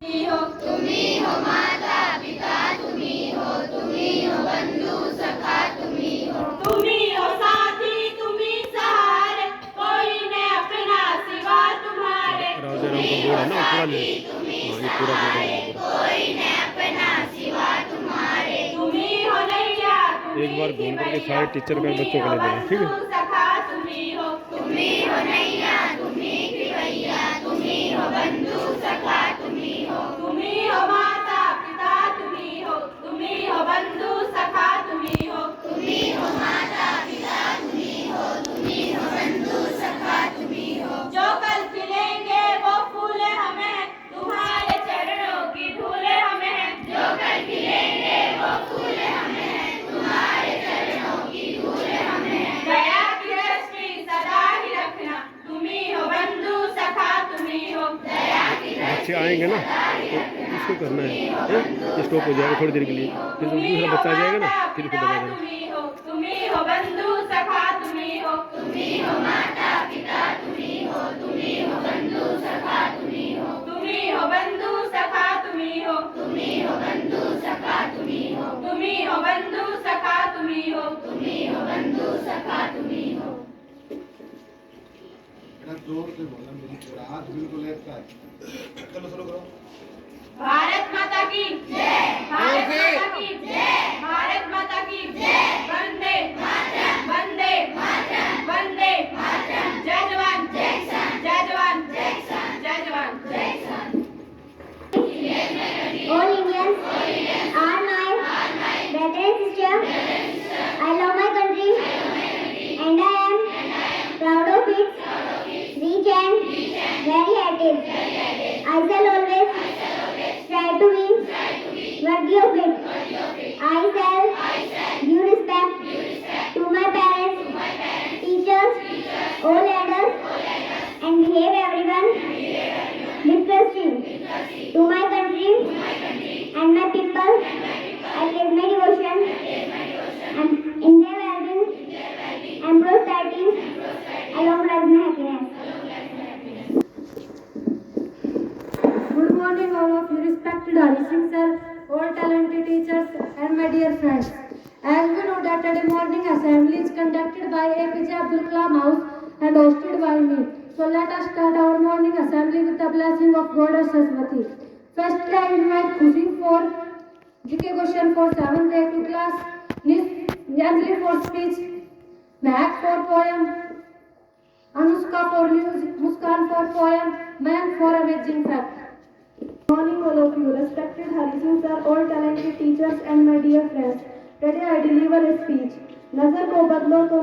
तुम्ही हो माता पिता, तुम्ही हो बंधु सखा, तुम्ही हो साथी, तुम्ही सहारे, कोई न अपना सिवा तुम्हारे। राजा राम का बोर्ड है ना पूरा कोई न अपना सिवा तुम्हारे। तुम्ही हो नैया, एक बार घूम करके सारे टीचर का बच्चों को ले लेना, ठीक है। सखा तुम्ही हो नैया, तुम्ही भैया, तुम्ही हो बंधु सखा, तुम्ही हो माता पिता, तुम्ही हो बंधु सखा, तुम्ही हो माता पिता, तुम्ही हो बंधु सखा, तुम्ही हो। जो कल खिलेंगे वो फूल हमें, तुम्हारे चरणों की धूल हमें। जो कल खिलेंगे वो फूल हमें, तुम्हारे चरणों की धूल हमें। दया की दृष्टि सदा ही रखना, तुम्ही हो बंधु सखा, तुम्ही हो। दया की बच्चे आएंगे ना तो इसको करना है, ये स्टॉप हो जाएगा थोड़ी देर के लिए, फिर दूसरा बच्चा आ जाएगा ना फिर उसको दबा देना। तुम्ही हो बंधु सखा, तुम्ही हो माता पिता, तुम्ही हो बंधु सखा, तुम्ही हो बंधु सखा, तुम्ही हो बंधु सखा, तुम्ही हो बंधु सखा, तुम्ही हो बंधु सखा, तुम्ही हो। जोर से बोलना, मेरी हाथ बिल्कुल एक साथ। चलो शुरू करो। भारत माता की जय, भारत माता की जय, भारत माता की जय। वंदे मातरम, वंदे मातरम, वंदे मातरम। जय जवान जय किसान, जय जवान जय किसान, जय जवान जय किसान। All Indians are my brother and sister. I love my country and I am proud of it. Rich and very active. I shall always try to be worthy of it. I shall give respect to my parents, teachers, all elders, and behave everyone with trusting to my country and my people. I give my devotion and in their well-being and prosperity along with my happiness. Good morning, all of you, respected Hari Singh sir, all talented teachers, and my dear friends. As we know that today morning assembly is conducted by APJ Abdul Kalam House and hosted by me. So let us start our morning assembly with the blessing of Goddess Saraswati. Firstly, I invite Khushi for GK question for 7th A2 class, Nyanjali for speech, Mehak for poem, Anushka for news, Muskan for poem, Mayank for amazing fact. Morning all of you, respected Hari Singh sir, all talented teachers and my dear friends. Today I deliver a speech. नजर को बदलो तो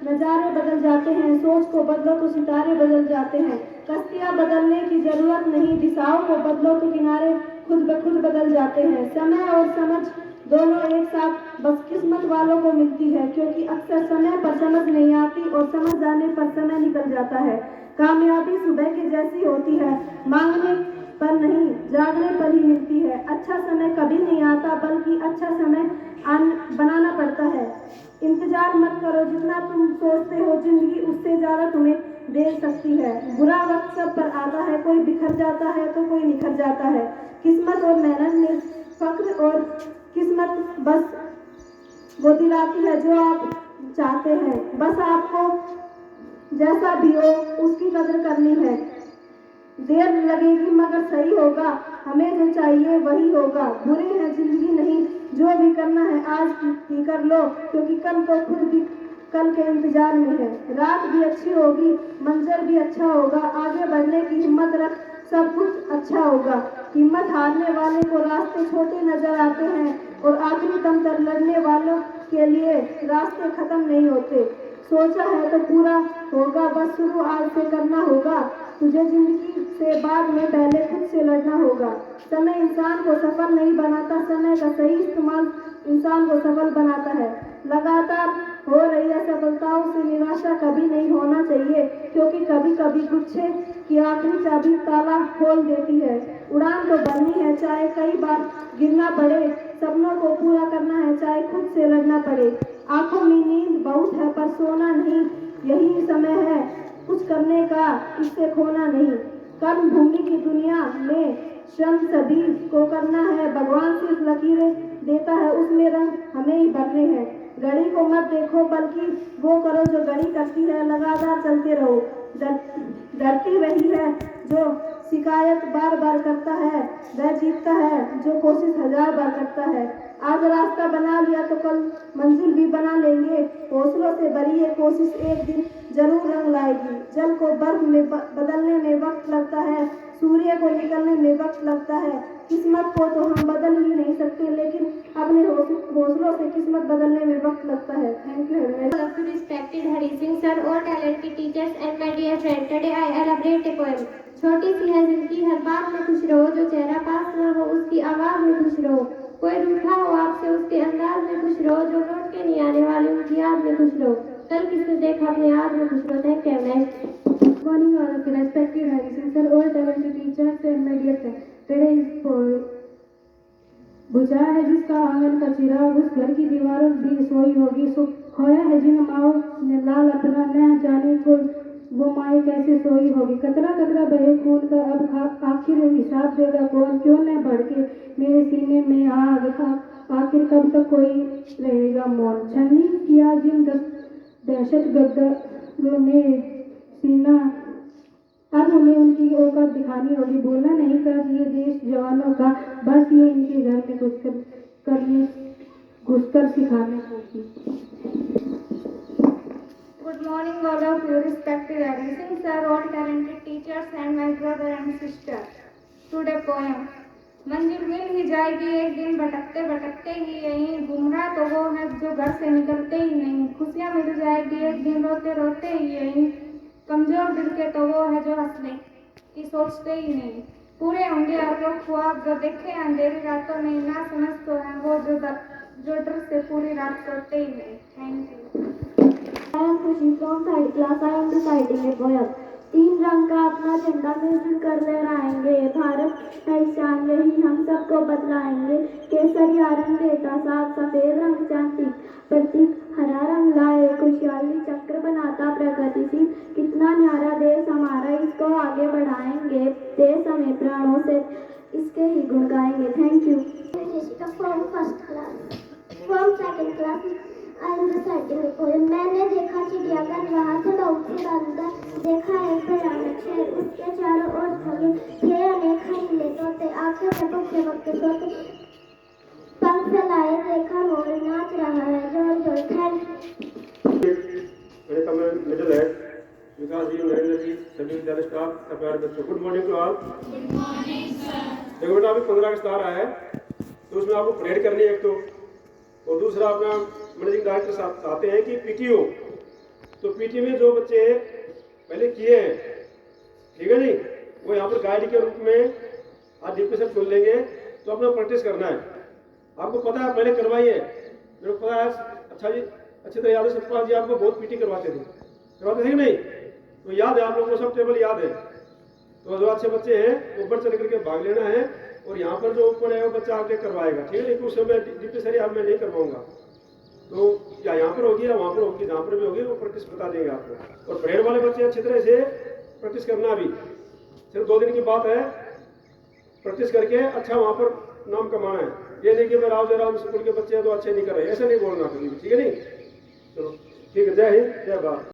नजारे बदल जाते हैं, सोच को बदलो तो सितारे बदल जाते हैं। कश्तियाँ बदलने की जरूरत नहीं, दिशाओं को बदलो तो किनारे खुद ब खुद बदल जाते हैं। समय और समझ दोनों एक साथ बस किस्मत वालों को मिलती है, क्योंकि अक्सर समय पर समझ नहीं आती और समझ जाने पर समय निकल जाता है। कामयाबी सुबह के जैसी होती है, मांगने पर नहीं जागने पर ही मिलती है। अच्छा समय कभी नहीं आता, बल्कि अच्छा समय बनाना पड़ता है। इंतजार मत करो, जितना तुम सोचते हो जिंदगी उससे ज्यादा तुम्हें दे सकती है। बुरा वक्त सब पर आता है, कोई बिखर जाता है तो कोई निखर जाता है। किस्मत और मेहनत में फक्र और किस्मत बस वो दिलाती है जो आप चाहते हैं। बस आपको जैसा भी हो उसकी कदर करनी है। देर लगेगी मगर सही होगा, हमें जो चाहिए वही होगा। बुरी है जिंदगी नहीं, जो भी करना है आज ही कर लो, क्योंकि कल तो खुद भी कल के इंतजार में है। रात भी अच्छी होगी, मंजर भी अच्छा होगा, आगे बढ़ने की हिम्मत रख, सब कुछ अच्छा होगा। हिम्मत हारने वाले को रास्ते छोटे नजर आते हैं और आखिरी दम तक लड़ने वालों के लिए रास्ते खत्म नहीं होते। सोचा है तो पूरा होगा, बस शुरू आज से करना होगा। तुझे जिंदगी से बाद में पहले खुद से लड़ना होगा। समय इंसान को सफल नहीं बनाता, समय का सही इस्तेमाल इंसान को सफल बनाता है। लगातार हो रही असफलताओं से निराशा कभी नहीं होना चाहिए, क्योंकि कभी कभी गुच्छे की आखिरी चाबी ताला खोल देती है। उड़ान तो भरनी है, चाहे कई बार गिरना पड़े, सपनों को पूरा करना है, चाहे खुद से लड़ना पड़े। आंखों में नींद बहुत है पर सोना नहीं, यही समय है कुछ करने का, इससे खोना नहीं। कर्म भूमि की दुनिया में श्रम सभी को करना है, भगवान सिर्फ लकीरें देता है, उसमें रंग हमें ही भरने हैं। घड़ी को मत देखो बल्कि वो करो जो घड़ी करती है, लगातार चलते रहो। धरती वही है जो शिकायत बार बार करता है, वह जीतता है जो कोशिश 1000 बार करता है। आज रास्ता बना लिया तो कल मंजिल भी बना लेंगे। हौसलों से भरी ये कोशिश एक दिन जरूर रंग लाएगी। जल को बर्फ में बदलने में वक्त लगता है, सूर्य को निकलने में वक्त लगता है। किस्मत को तो हम बदल ही नहीं सकते, लेकिन अपने हौसलों से किस्मत बदलने में वक्त लगता है। Thank you. All of you respected Hari Singh sir, all talented teachers and my dear friend. Today I elaborate a poem. छोटी सी है जिंदगी, हर बात में खुश रहो, जो चेहरा पास न हो उसकी आवाज में खुश रहो। कोई रूठा हो आपसे उसके अंदाज में खुश रहो, जो लौट के नहीं आने वाले उनकी याद में खुश रहो। कल किसने देखा अपने याद में खुश रहो। Thank you. Good morning all of you respected Hari Singh sir, all talented teachers and my dear friend. Today is poem. बुझा है जिसका आंगन का चिराग, उस घर की दीवारों भी सोई होगी। खोया है जिन माओ ने लाल अपना, न जाने को वो माए कैसे सोई होगी। कतरा कतरा बहे खून का अब आखिर हिसाब देगा कौन, क्यों न भड़के मेरे सीने में आग। आखिर कब तक कोई रहेगा मौन। छलनी किया जिन दहशत गद्दारों ने सीना, अब हमें उनकी औकात दिखानी होगी। बोलना नहीं कर्ज ये देश जवानों का, बस ये इनके घर में घुसकर सिखाने होगी। Good morning all of you respected Hari Singh sir, all talented teachers and my brother and sister. Today poem. मंजिल मिल ही जाएगी एक दिन, भटकते भटकते ही यहीं। गुमराह तो वो है जो घर से निकलते ही नहीं। खुशियाँ मिल जाएगी एक दिन, रोते रोते ही यहीं। कमजोर दिल के तो वो है जो हंसने की सोचते ही नहीं। पूरे होंगे अरबों ख्वाब जो देखे अंधेरी रातों में, ना समझ तो है वो जो डर से पूरी रात सोते ही नहीं। Thank you. I am Khushi from third class. I am reciting a poem. 3 रंग का अपना झंडा मिलजुल कर लहराएंगे, भारत है शान यही हम सबको बतलाएंगे। केसरिया रंग देता साथ, सफेद रंग चांदी प्रतीक, हरा रंग लाए खुशहाली चक्र बनाता प्रगतिशील। कितना न्यारा देश हमारा, इसको आगे बढ़ाएंगे। देश हमें प्राणों से इसके ही गुण गाएंगे। Thank you. From first class, from second class I am reciting a poem. मैंने देखा चिड़ियाघर, वहाँ से बहुत से बांदर, देखा एक भयानक शहर, उसके चारों ओर थके थे अनेक हरीले तोते, आंखें में पक्षे पक्षे सोते, पंख फैलाए देखा मोर नाच रहा है जोर जोर। थैंक मिडिल है विकास जी, नरेंद्र जी, सभी विद्यालय स्टाफ का प्यारे बच्चों, good morning to all. Good morning sir. देखो बेटा, अभी 15 अगस्त आ रहा है, तो उसमें आपको परेड करनी है एक तो, और दूसरा अपना मैनेजिंग डायरेक्टर साहब आते हैं कि पीटीओ, तो पीटी में जो बच्चे पहले किए हैं, ठीक है नहीं, वो यहाँ पर गाइड के रूप में आज डीपी से चुन लेंगे, तो अपना प्रैक्टिस करना है। आपको पता है पहले करवाई है, मेरे को पता है। अच्छा जी, अच्छी तरह याद है, सतपाल जी आपको बहुत पीटी करवाते थे कि नहीं, तो याद है आप लोगों को, सब टेबल याद है। तो जो अच्छे बच्चे हैं वो ऊपर चल करके भाग लेना है, और यहाँ पर जो ऊपर है वो बच्चा आके करवाएगा, ठीक है। लेकिन उस समय डिप्टी सर आप मैं नहीं करवाऊंगा, तो या यहाँ पर होगी या वहाँ पर होगी, जहाँ पर भी होगी वो प्रैक्टिस बता देंगे आपको। और परेड वाले बच्चे अच्छी तरह से प्रैक्टिस करना, अभी सिर्फ 2 दिन की बात है, प्रैक्टिस करके अच्छा वहाँ पर नाम कमाना है। ये नहीं कि मैं राव जयराम स्कूल के बच्चे हैं तो अच्छे नहीं कर रहे, ऐसा नहीं बोलना कभी भी, ठीक है नहीं। चलो ठीक है, जय हिंद, जय भारत।